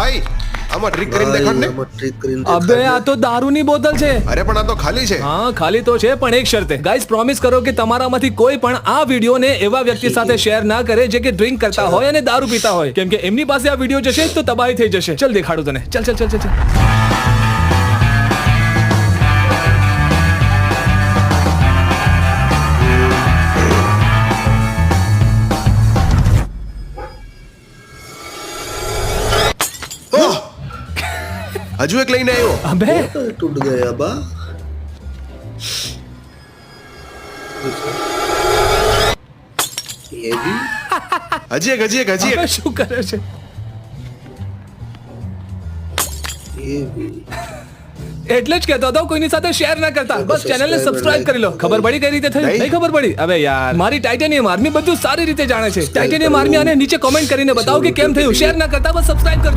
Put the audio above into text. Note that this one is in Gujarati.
ભાઈ આમાં ટ્રીક કરીને દેખાડ ને. અબે આ તો દારૂની બોતલ છે. અરે પણ આ તો ખાલી છે. હા ખાલી તો છે પણ એક શરતે. ગાઈસ પ્રોમિસ કરો કે તમારામાંથી કોઈ પણ આ વિડીયોને એવા વ્યક્તિ સાથે શેર ના કરે જે કે ડ્રિંક કરતા હોય અને દારૂ પીતા હોય, કેમ કે એમની પાસે આ વિડીયો જશે તો તબાહી થઈ જશે. ચલ દેખાડું તને. ચલ ચલ ચલ ચલ ચલ. ઓહ! હજુ એક લઈને આવ્યો. અબે टूट गया बा ये भी હજી એક અબે શું કરે છે? ये भी એટલે જ કહેતો હતો કોઈની સાથે શેર ના કરતા. બસ ચેનલને સબસ્ક્રાઇબ કરી લો. ખબર પડી કઈ રીતે થઈ? નહીં. નહીં ખબર પડી? અબે યાર મારી ટાઇટેનિયમ આર્મી બધું સારી રીતે જાણે છે. ટાઇટેનિયમ આર્મી આને નીચે કોમેન્ટ કરીને બતાવો કે કેમ થયું. શેર ના કરતા બસ સબસ્ક્રાઇબ કરજો.